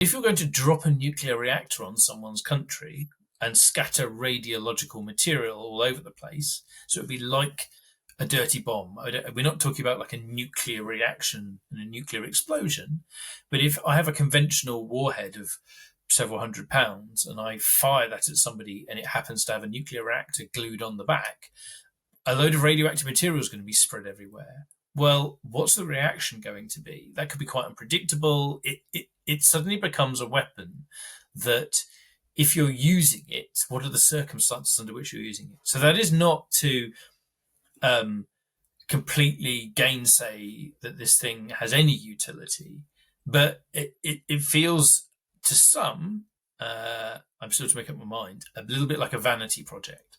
If you're going to drop a nuclear reactor on someone's country and scatter radiological material all over the place, so it'd be like a dirty bomb. We're not talking about like a nuclear reaction and a nuclear explosion, but if I have a conventional warhead of several £100 and I fire that at somebody and it happens to have a nuclear reactor glued on the back, a load of radioactive material is going to be spread everywhere. Well, what's the reaction going to be? That could be quite unpredictable. It suddenly becomes a weapon that, if you're using it, what are the circumstances under which you're using it? So that is not to completely gainsay that this thing has any utility, but it feels to some, I'm still to make up my mind, a little bit like a vanity project.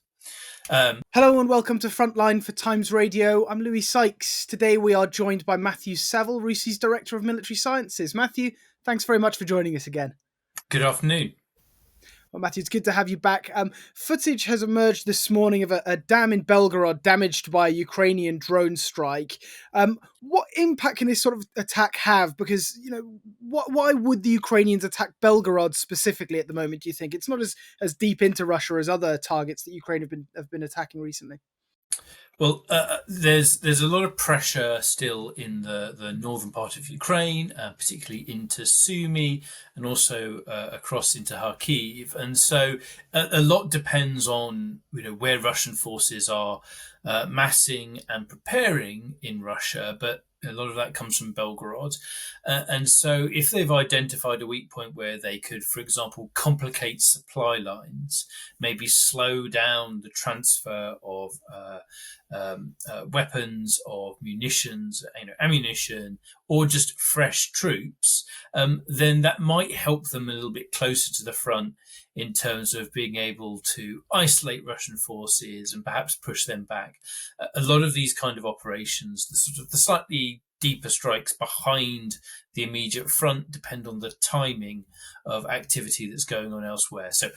Hello and welcome to Frontline for Times Radio. I'm Louis Sykes. Today we are joined by Matthew Savill, RUSI's Director of Military Sciences. Matthew, thanks very much for joining us again. Good afternoon. Well, Matthew, it's good to have you back. Footage has emerged this morning of a dam in Belgorod damaged by a Ukrainian drone strike. What impact can this sort of attack have? Because, why would the Ukrainians attack Belgorod specifically at the moment, do you think? It's not as deep into Russia as other targets that Ukraine have been attacking recently. Well, there's a lot of pressure still in the northern part of Ukraine, particularly into Sumy and also across into Kharkiv. And so a lot depends on where Russian forces are massing and preparing in Russia, but a lot of that comes from Belgorod. And so if they've identified a weak point where they could, for example, complicate supply lines, maybe slow down the transfer of weapons, of munitions, ammunition, or just fresh troops, then that might help them a little bit closer to the front in terms of being able to isolate Russian forces and perhaps push them back. A lot of these kind of operations, the slightly deeper strikes behind the immediate front, depend on the timing of activity that's going on elsewhere. So,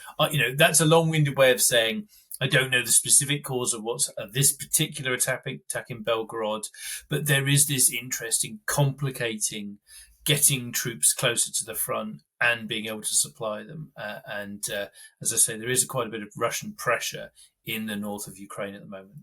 that's a long-winded way of saying I don't know the specific cause of what's this particular attack in Belgorod, but there is this interest in complicating getting troops closer to the front and being able to supply them. As I say, there is quite a bit of Russian pressure in the north of Ukraine at the moment.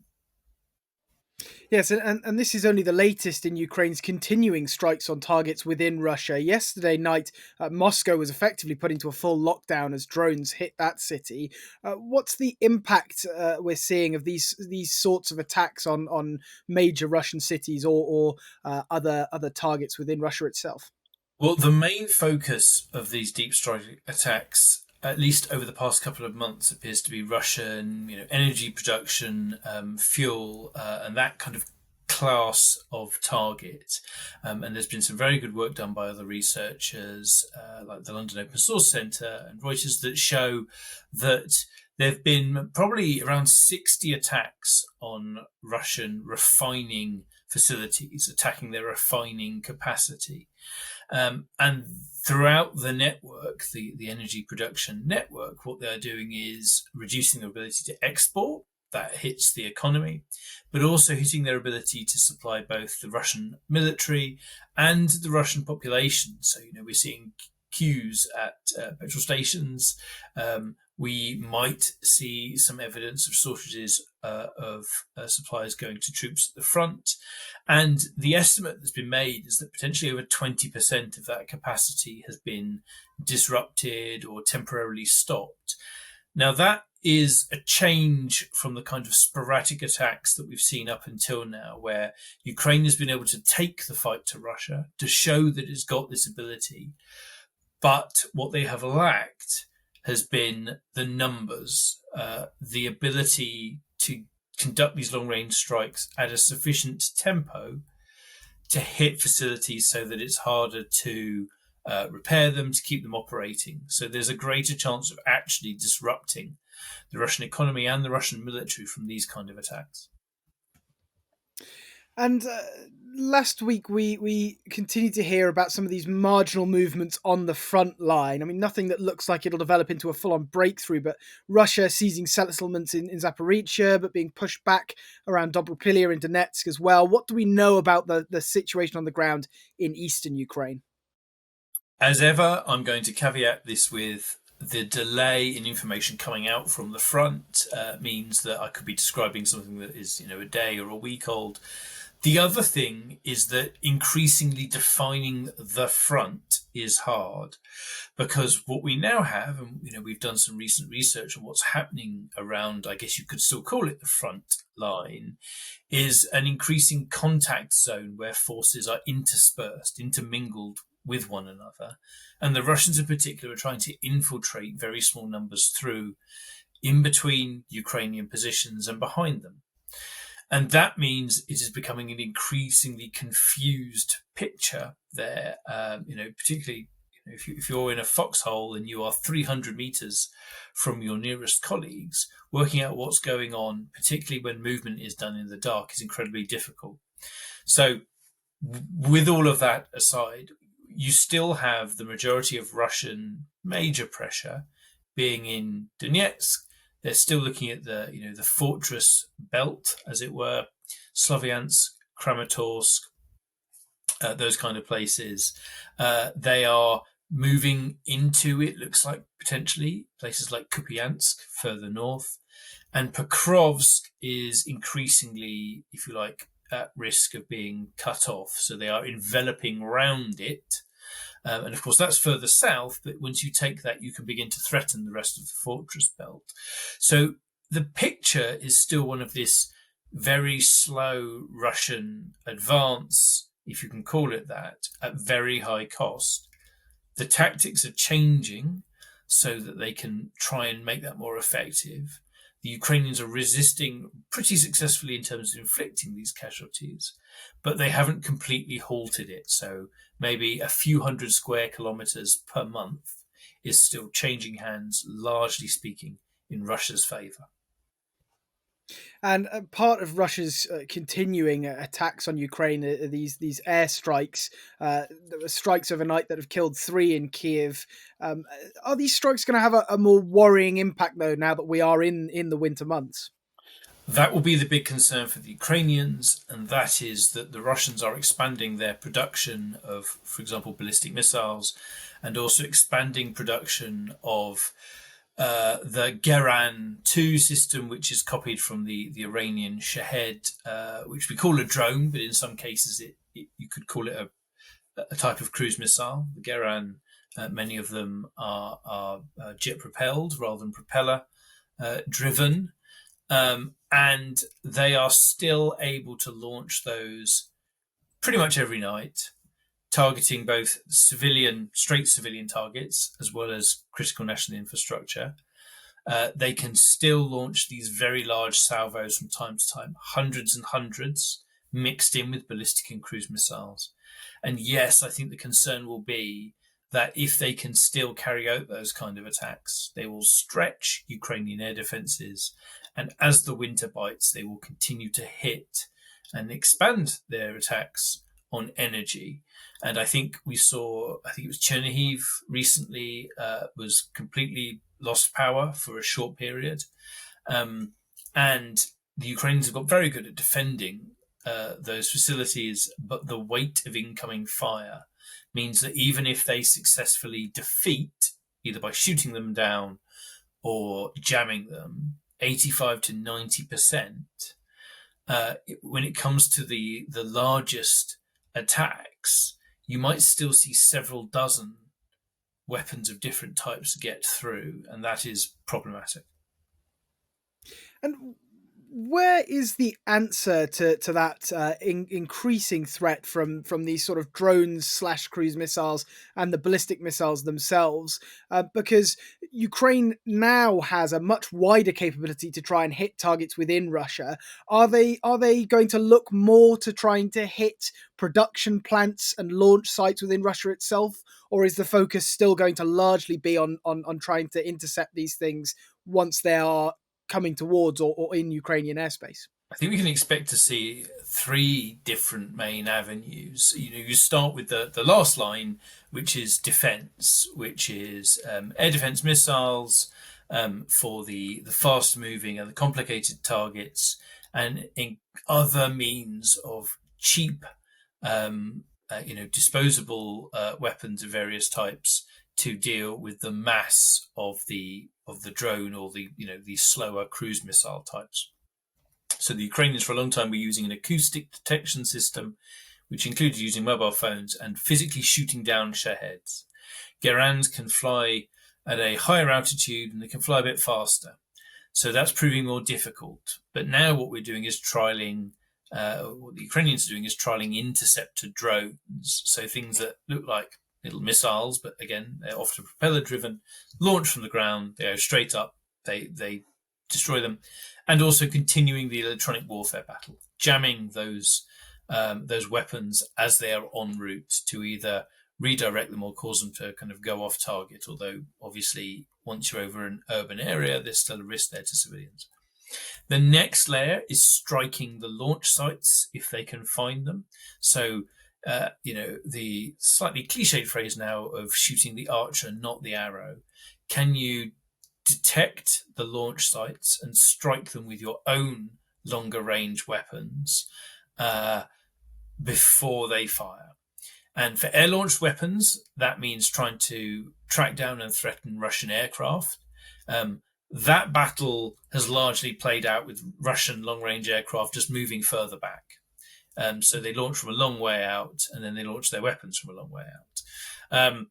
Yes, and this is only the latest in Ukraine's continuing strikes on targets within Russia. Yesterday night, Moscow was effectively put into a full lockdown as drones hit that city. What's the impact we're seeing of these sorts of attacks on major Russian cities or other targets within Russia itself? Well, the main focus of these deep strike attacks, at least over the past couple of months, appears to be Russian, energy production, fuel, and that kind of class of target. And there's been some very good work done by other researchers, like the London Open Source Centre and Reuters, that show that there have been probably around 60 attacks on Russian refining facilities, attacking their refining capacity. And throughout the network, the energy production network, what they're doing is reducing their ability to export. That hits the economy, but also hitting their ability to supply both the Russian military and the Russian population. So, we're seeing queues at petrol stations. We might see some evidence of shortages of supplies going to troops at the front. And the estimate that's been made is that potentially over 20% of that capacity has been disrupted or temporarily stopped. Now, that is a change from the kind of sporadic attacks that we've seen up until now, where Ukraine has been able to take the fight to Russia to show that it's got this ability. But what they have lacked has been the numbers, the ability to conduct these long-range strikes at a sufficient tempo to hit facilities so that it's harder to repair them, to keep them operating. So there's a greater chance of actually disrupting the Russian economy and the Russian military from these kind of attacks. And last week we continued to hear about some of these marginal movements on the front line. I mean, nothing that looks like it'll develop into a full-on breakthrough, but Russia seizing settlements in Zaporizhia, but being pushed back around Dobropilya and Donetsk as well. What do we know about the situation on the ground in eastern Ukraine? As ever, I'm going to caveat this with the delay in information coming out from the front means that I could be describing something that is, a day or a week old. The other thing is that increasingly defining the front is hard, because what we now have, and we've done some recent research on what's happening around, I guess you could still call it the front line, is an increasing contact zone where forces are interspersed, intermingled with one another. And the Russians in particular are trying to infiltrate very small numbers through in between Ukrainian positions and behind them. And that means it is becoming an increasingly confused picture there, particularly if you're in a foxhole and you are 300 meters from your nearest colleagues, working out what's going on, particularly when movement is done in the dark, is incredibly difficult. So with all of that aside, you still have the majority of Russian major pressure being in Donetsk. They're still looking at the fortress belt, as it were, Sloviansk, Kramatorsk, those kind of places. They are moving into, it looks like, potentially places like Kupiansk further north. And Pokrovsk is increasingly, if you like, at risk of being cut off. So they are enveloping around it. And of course, that's further south. But once you take that, you can begin to threaten the rest of the fortress belt. So the picture is still one of this very slow Russian advance, if you can call it that, at very high cost. The tactics are changing so that they can try and make that more effective. The Ukrainians are resisting pretty successfully in terms of inflicting these casualties, but they haven't completely halted it. So maybe a few hundred square kilometers per month is still changing hands, largely speaking, in Russia's favor. And part of Russia's continuing attacks on Ukraine are these airstrikes. There were strikes overnight that have killed 3 in Kiev. Are these strikes going to have a more worrying impact, though, now that we are in the winter months? That will be the big concern for the Ukrainians, and that is that the Russians are expanding their production of, for example, ballistic missiles, and also expanding production of the Geran 2 system, which is copied from the Iranian Shahed, which we call a drone, but in some cases you could call it a type of cruise missile. The Geran, many of them are jet propelled rather than propeller driven. And they are still able to launch those pretty much every night, targeting both straight civilian targets, as well as critical national infrastructure. They can still launch these very large salvos from time to time, hundreds and hundreds, mixed in with ballistic and cruise missiles. And yes, I think the concern will be that if they can still carry out those kind of attacks, they will stretch Ukrainian air defenses. And as the winter bites, they will continue to hit and expand their attacks on energy. And I think it was Chernihiv recently was completely lost power for a short period. And the Ukrainians have got very good at defending those facilities, but the weight of incoming fire means that even if they successfully defeat, either by shooting them down or jamming them, 85 to 90%, when it comes to the largest attacks, you might still see several dozen weapons of different types get through, and that is problematic. And where is the answer to that increasing threat from these sort of drones / cruise missiles and the ballistic missiles themselves? Because Ukraine now has a much wider capability to try and hit targets within Russia. Are they going to look more to trying to hit production plants and launch sites within Russia itself, or is the focus still going to largely be on trying to intercept these things once they are coming towards or in Ukrainian airspace? I think we can expect to see 3 different main avenues. You start with the last line, which is defense, which is air defense missiles for the fast moving and the complicated targets, and in other means of cheap disposable weapons of various types to deal with the mass of the drone, or the slower cruise missile types. So the Ukrainians for a long time were using an acoustic detection system, which included using mobile phones and physically shooting down Shaheeds. Gerans can fly at a higher altitude and they can fly a bit faster. So that's proving more difficult. But now what we're doing is trialing, what the Ukrainians are doing is trialing interceptor drones. So things that look like little missiles, but again, they're often propeller driven, launch from the ground, they go straight up, they destroy them, and also continuing the electronic warfare battle, jamming those weapons as they are en route to either redirect them or cause them to kind of go off target. Although obviously once you're over an urban area, there's still a risk there to civilians. The next layer is striking the launch sites if they can find them. So, the slightly cliched phrase now of shooting the archer, not the arrow. Can you detect the launch sites and strike them with your own longer range weapons before they fire? And for air-launched weapons, that means trying to track down and threaten Russian aircraft. That battle has largely played out with Russian long-range aircraft just moving further back. So they launch from a long way out, and then they launch their weapons from a long way out.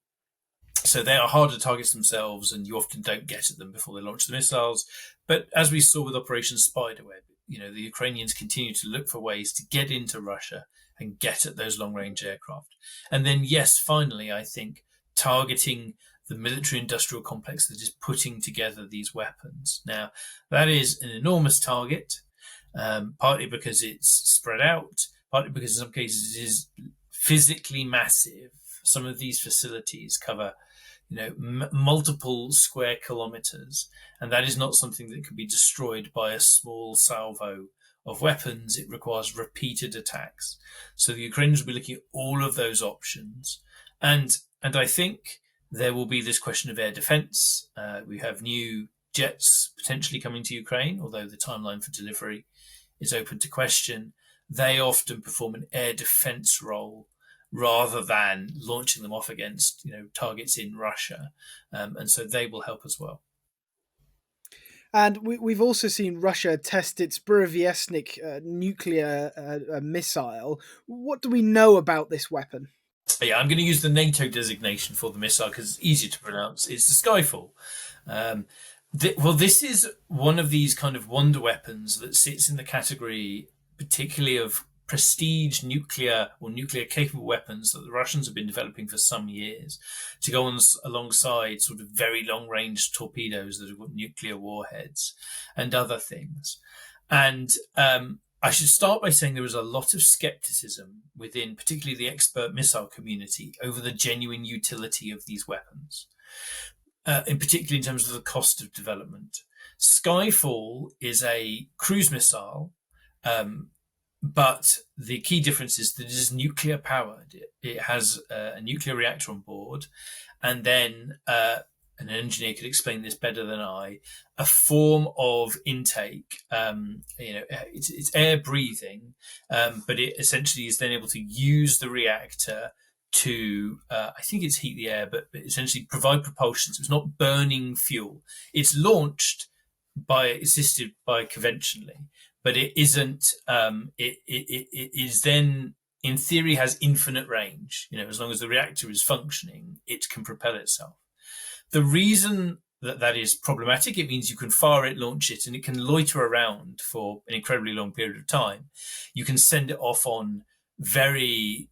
So they are harder targets themselves, and you often don't get at them before they launch the missiles. But as we saw with Operation Spiderweb, the Ukrainians continue to look for ways to get into Russia and get at those long-range aircraft. And then, yes, finally, I think targeting the military-industrial complex that is putting together these weapons. Now, that is an enormous target, partly because it's spread out, partly because in some cases it is physically massive. Some of these facilities cover, multiple square kilometers, and that is not something that can be destroyed by a small salvo of weapons. It requires repeated attacks. So the Ukrainians will be looking at all of those options. And I think there will be this question of air defense. We have new jets potentially coming to Ukraine, although the timeline for delivery is open to question. They often perform an air defense role rather than launching them off against, targets in Russia. And so they will help as well. And we've also seen Russia test its Burevestnik nuclear missile. What do we know about this weapon? Yeah, I'm going to use the NATO designation for the missile because it's easier to pronounce. It's the Skyfall. This is one of these kind of wonder weapons that sits in the category particularly of prestige nuclear or nuclear capable weapons that the Russians have been developing for some years to go on alongside sort of very long range torpedoes that have got nuclear warheads and other things. And I should start by saying there was a lot of skepticism within particularly the expert missile community over the genuine utility of these weapons, in particular in terms of the cost of development. Skyfall is a cruise missile, but the key difference is that it is nuclear powered. It has a nuclear reactor on board, and then an engineer could explain this better than I, a form of intake. It's air breathing, but it essentially is then able to use the reactor to, I think it's heat the air, but essentially provide propulsion. So it's not burning fuel. It's launched assisted by conventionally, but it isn't. It is then, in theory, has infinite range. As long as the reactor is functioning, it can propel itself. The reason that is problematic, it means you can fire it, launch it, and it can loiter around for an incredibly long period of time. You can send it off on very,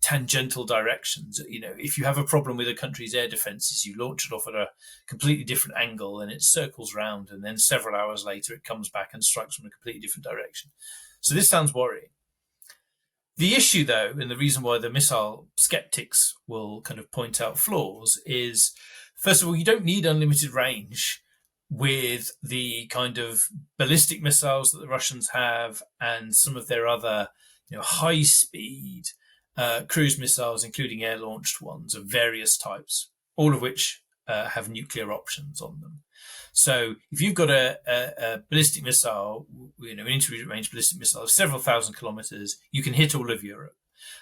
tangential directions. If you have a problem with a country's air defenses, you launch it off at a completely different angle and it circles round, and then several hours later it comes back and strikes from a completely different direction. So this sounds worrying. The issue, though, and the reason why the missile skeptics will kind of point out flaws is, first of all, you don't need unlimited range with the kind of ballistic missiles that the Russians have and some of their other, high-speed cruise missiles, including air-launched ones of various types, all of which have nuclear options on them. So if you've got a ballistic missile, an intermediate-range ballistic missile of several thousand kilometers, you can hit all of Europe.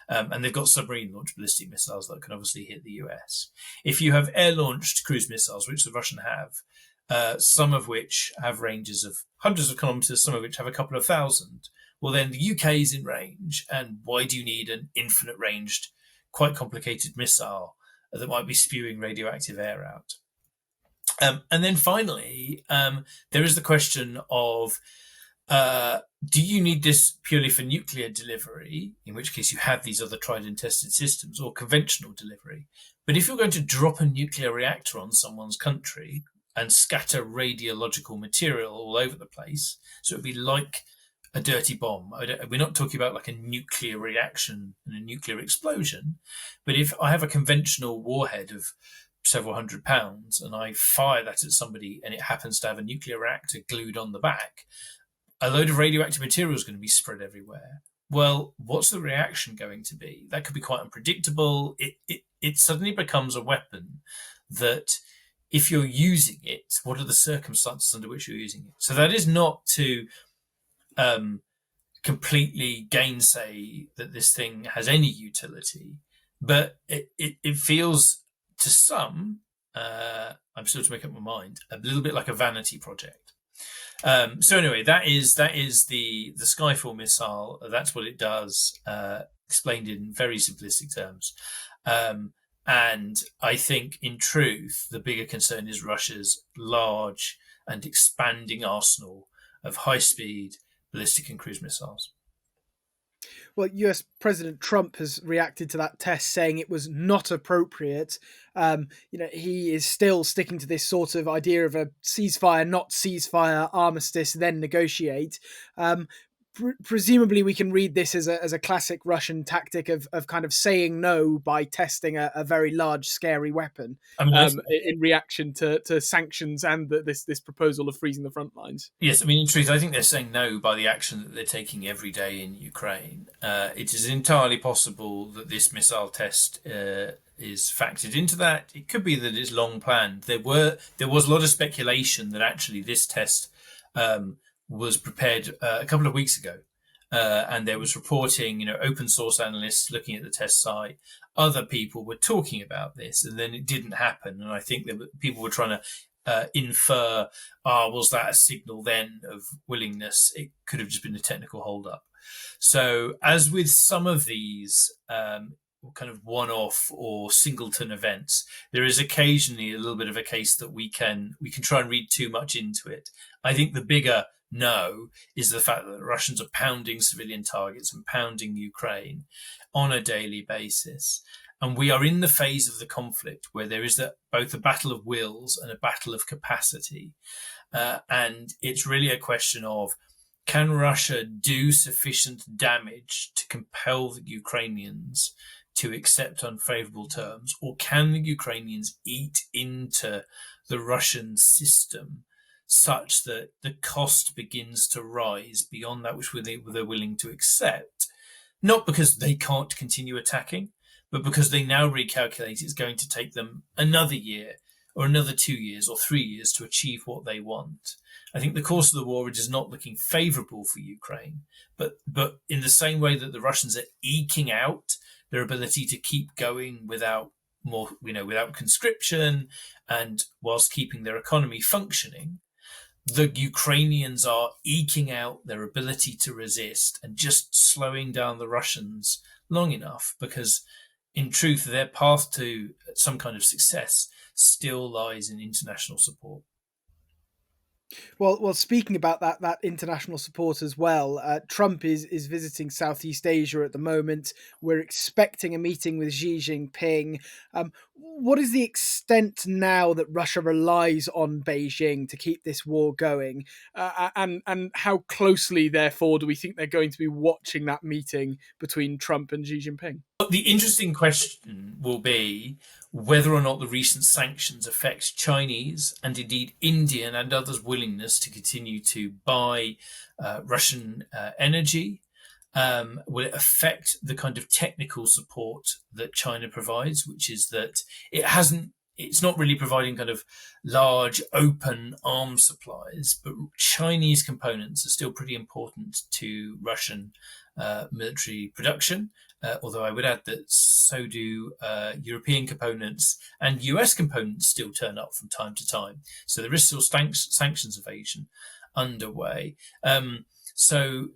And they've got submarine-launched ballistic missiles that can obviously hit the US. If you have air-launched cruise missiles, which the Russian have, some of which have ranges of hundreds of kilometres, some of which have a couple of thousand, well, then the UK is in range. And why do you need an infinite-ranged, quite complicated missile that might be spewing radioactive air out? And then finally, there is the question of, do you need this purely for nuclear delivery, in which case you have these other tried and tested systems, or conventional delivery? But if you're going to drop a nuclear reactor on someone's country and scatter radiological material all over the place, so it'd be like a dirty bomb. We're not talking about like a nuclear reaction and a nuclear explosion, but if I have a conventional warhead of several £100 and I fire that at somebody and it happens to have a nuclear reactor glued on the back, a load of radioactive material is going to be spread everywhere. Well, what's the reaction going to be? That could be quite unpredictable. It suddenly becomes a weapon that, if you're using it, what are the circumstances under which you're using it? So that is not to completely gainsay that this thing has any utility, but it feels to some, I'm still to make up my mind, a little bit like a vanity project. So anyway, that is the Skyfall missile. That's what it does, explained in very simplistic terms. And I think, in truth, the bigger concern is Russia's large and expanding arsenal of high-speed ballistic and cruise missiles. Well, US President Trump has reacted to that test, saying it was not appropriate. He is still sticking to this sort of idea of a ceasefire, not ceasefire, armistice, then negotiate. Presumably, we can read this as a classic Russian tactic of kind of saying no by testing a very large, scary weapon, in reaction to sanctions and this proposal of freezing the front lines. Yes, I mean, in truth, I think they're saying no by the action that they're taking every day in Ukraine. It is entirely possible that this missile test is factored into that. It could be that it's long planned. There was a lot of speculation that actually this test was prepared a couple of weeks ago. And there was reporting, open source analysts looking at the test site. Other people were talking about this, and then it didn't happen. And I think that people were trying to infer, was that a signal then of willingness? It could have just been a technical holdup. So as with some of these kind of one-off or singleton events, there is occasionally a little bit of a case that we can try and read too much into it. I think the bigger no is the fact that the Russians are pounding civilian targets and pounding Ukraine on a daily basis. And we are in the phase of the conflict where there is both a battle of wills and a battle of capacity. And it's really a question of, can Russia do sufficient damage to compel the Ukrainians to accept unfavorable terms, or can the Ukrainians eat into the Russian system such that the cost begins to rise beyond that which they're willing to accept, not because they can't continue attacking, but because they now recalculate it's going to take them another year or another 2 years or 3 years to achieve what they want. I think the course of the war is not looking favourable for Ukraine, but in the same way that the Russians are eking out their ability to keep going without conscription and whilst keeping their economy functioning, the Ukrainians are eking out their ability to resist and just slowing down the Russians long enough, because in truth, their path to some kind of success still lies in international support. Well, speaking about that international support as well, Trump is visiting Southeast Asia at the moment. We're expecting a meeting with Xi Jinping. What is the extent now that Russia relies on Beijing to keep this war going? And how closely, therefore, do we think they're going to be watching that meeting between Trump and Xi Jinping? The interesting question will be whether or not the recent sanctions affect Chinese and indeed Indian and others' willingness to continue to buy Russian energy. Will it affect the kind of technical support that China provides, which is that it's not really providing kind of large open arms supplies, but Chinese components are still pretty important to Russian military production although I would add that so do European components, and US components still turn up from time to time. So there is still sanctions evasion underway. So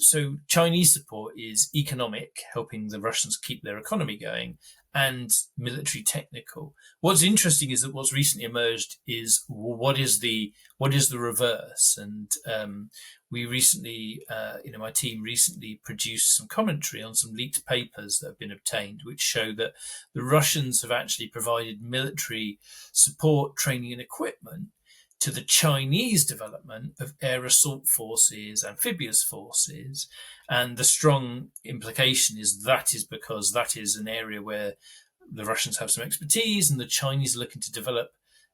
Chinese support is economic, helping the Russians keep their economy going, and military technical. What's interesting is that what's recently emerged is, well, what is the reverse? And we recently, my team recently produced some commentary on some leaked papers that have been obtained, which show that the Russians have actually provided military support, training, and equipment to the Chinese development of air assault forces, amphibious forces. And the strong implication is because that is an area where the Russians have some expertise and the Chinese are looking to develop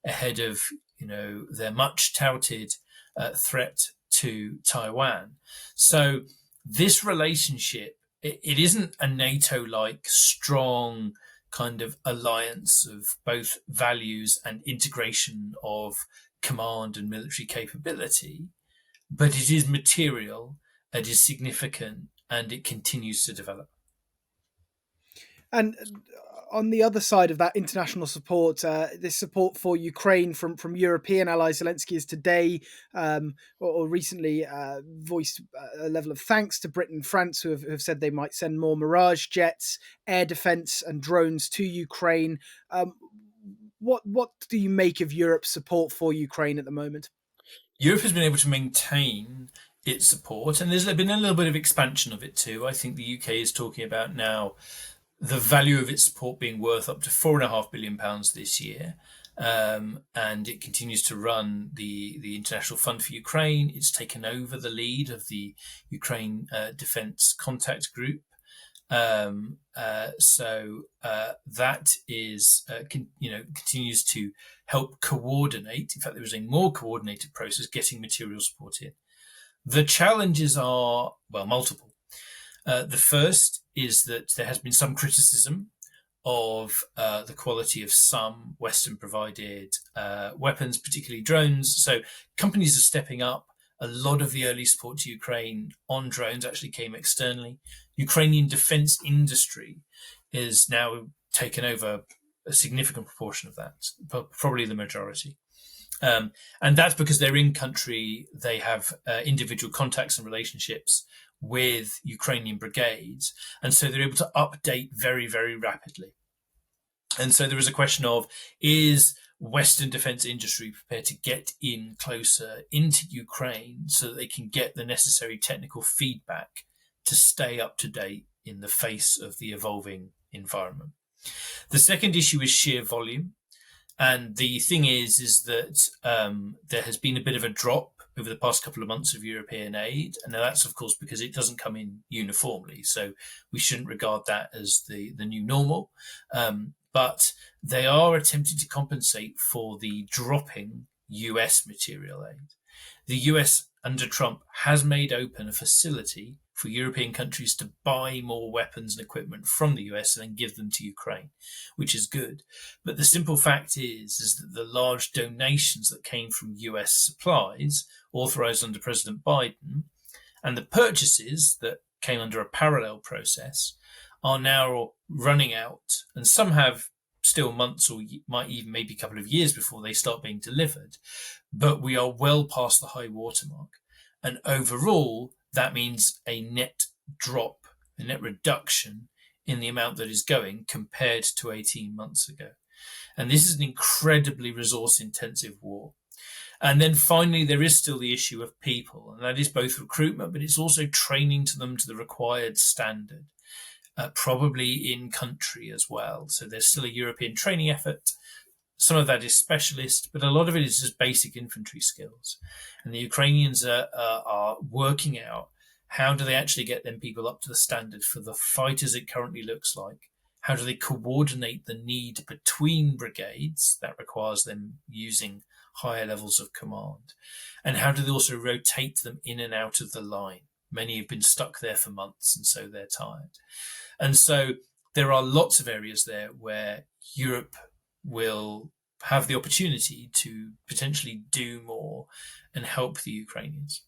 ahead of, their much touted threat to Taiwan. So this relationship, it isn't a NATO-like strong kind of alliance of both values and integration of command and military capability, but it is material, it is significant, and it continues to develop. And on the other side of that international support, this support for Ukraine from European allies, Zelensky has today or recently voiced a level of thanks to Britain and France, who have said they might send more Mirage jets, air defense, and drones to Ukraine. What do you make of Europe's support for Ukraine at the moment? Europe has been able to maintain its support, and there's been a little bit of expansion of it too. I think the UK is talking about now the value of its support being worth up to £4.5 billion this year. And it continues to run the International Fund for Ukraine. It's taken over the lead of the Ukraine Defence Contact Group. So that is, continues to help coordinate. In fact, there is a more coordinated process getting material support in. The challenges are, multiple. The first is that there has been some criticism of the quality of some Western-provided weapons, particularly drones. So companies are stepping up. A lot of the early support to Ukraine on drones actually came externally. Ukrainian defense industry is now taken over a significant proportion of that, probably the majority. And that's because they're in country, they have individual contacts and relationships with Ukrainian brigades, and so they're able to update very, very rapidly. And so there is a question of, is Western defense industry prepared to get in closer into Ukraine so that they can get the necessary technical feedback to stay up to date in the face of the evolving environment? The second issue is sheer volume. And the thing is that there has been a bit of a drop over the past couple of months of European aid. And now that's, of course, because it doesn't come in uniformly. So we shouldn't regard that as the new normal. But they are attempting to compensate for the dropping US material aid. The US, under Trump, has made open a facility for European countries to buy more weapons and equipment from the US and then give them to Ukraine, which is good. But the simple fact is that the large donations that came from US supplies, authorized under President Biden, and the purchases that came under a parallel process are now running out, and some have still months or might even maybe a couple of years before they start being delivered. But we are well past the high watermark. And overall, that means a net drop, a net reduction in the amount that is going compared to 18 months ago. And this is an incredibly resource-intensive war. And then finally, there is still the issue of people, and that is both recruitment, but it's also training to them to the required standard, probably in country as well. So there's still a European training effort. Some of that is specialist, but a lot of it is just basic infantry skills. And the Ukrainians are working out, how do they actually get them people up to the standard for the fight as it currently looks like? How do they coordinate the need between brigades? That requires them using higher levels of command. And how do they also rotate them in and out of the line? Many have been stuck there for months, and so they're tired. And so there are lots of areas there where Europe will have the opportunity to potentially do more and help the Ukrainians.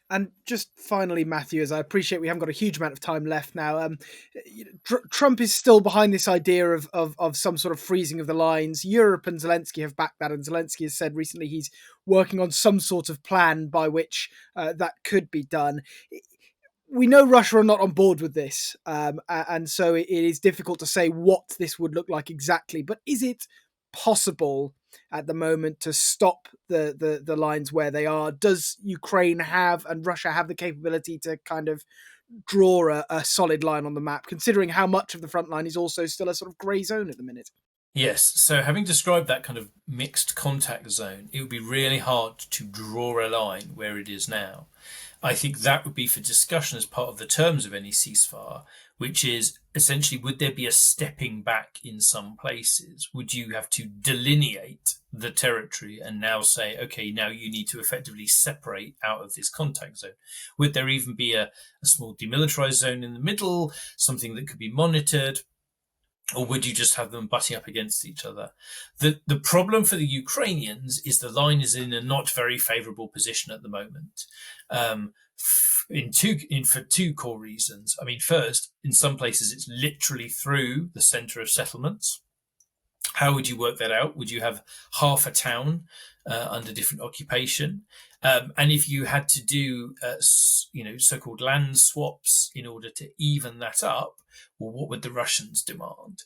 And just finally, Matthew, as I appreciate we haven't got a huge amount of time left now, Trump is still behind this idea of some sort of freezing of the lines. Europe and Zelensky have backed that, and Zelensky has said recently he's working on some sort of plan by which that could be done. We know Russia are not on board with this, and so it is difficult to say what this would look like exactly. But is it possible at the moment to stop the lines where they are? Does Ukraine have and Russia have the capability to kind of draw a solid line on the map, considering how much of the front line is also still a sort of grey zone at the minute? Yes, so having described that kind of mixed contact zone, it would be really hard to draw a line where it is now. I think that would be for discussion as part of the terms of any ceasefire, which is essentially, would there be a stepping back in some places? Would you have to delineate the territory and now say, okay, now you need to effectively separate out of this contact zone? Would there even be a small demilitarized zone in the middle, something that could be monitored? Or would you just have them butting up against each other? The problem for the Ukrainians is the line is in a not very favourable position at the moment. For two core reasons. I mean, first, in some places it's literally through the centre of settlements. How would you work that out? Would you have half a town under different occupation? And if you had to do, so-called land swaps in order to even that up, well, what would the Russians demand?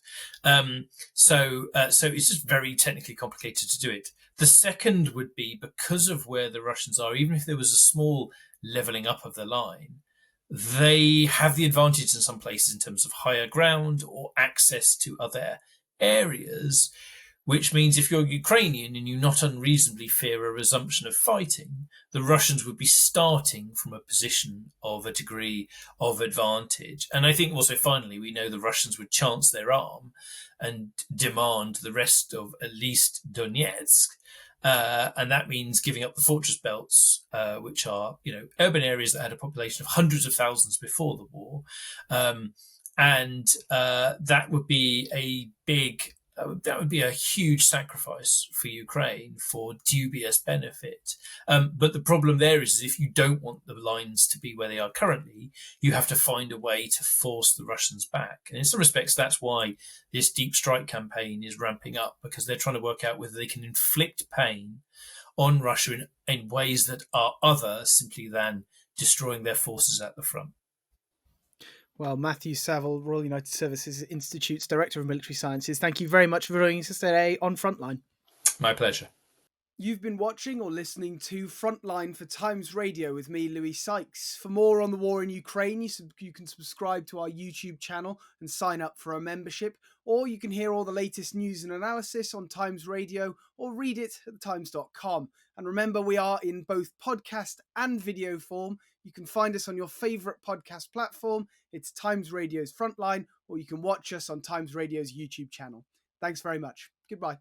So it's just very technically complicated to do it. The second would be, because of where the Russians are, even if there was a small levelling up of the line, they have the advantage in some places in terms of higher ground or access to other areas, which means if you're Ukrainian and you not unreasonably fear a resumption of fighting, the Russians would be starting from a position of a degree of advantage. And I think also, finally, we know the Russians would chance their arm and demand the rest of at least Donetsk. And that means giving up the fortress belts, which are, urban areas that had a population of hundreds of thousands before the war. And that would be a huge sacrifice for Ukraine for dubious benefit. But the problem there is if you don't want the lines to be where they are currently, you have to find a way to force the Russians back. And in some respects, that's why this deep strike campaign is ramping up, because they're trying to work out whether they can inflict pain on Russia in ways that are other simply than destroying their forces at the front. Well, Matthew Savill, Royal United Services Institute's Director of Military Sciences, thank you very much for joining us today on Frontline. My pleasure. You've been watching or listening to Frontline for Times Radio with me, Louis Sykes. For more on the war in Ukraine, you can subscribe to our YouTube channel and sign up for a membership, or you can hear all the latest news and analysis on Times Radio or read it at thetimes.com. And remember, we are in both podcast and video form. You can find us on your favourite podcast platform. It's Times Radio's Frontline, or you can watch us on Times Radio's YouTube channel. Thanks very much. Goodbye.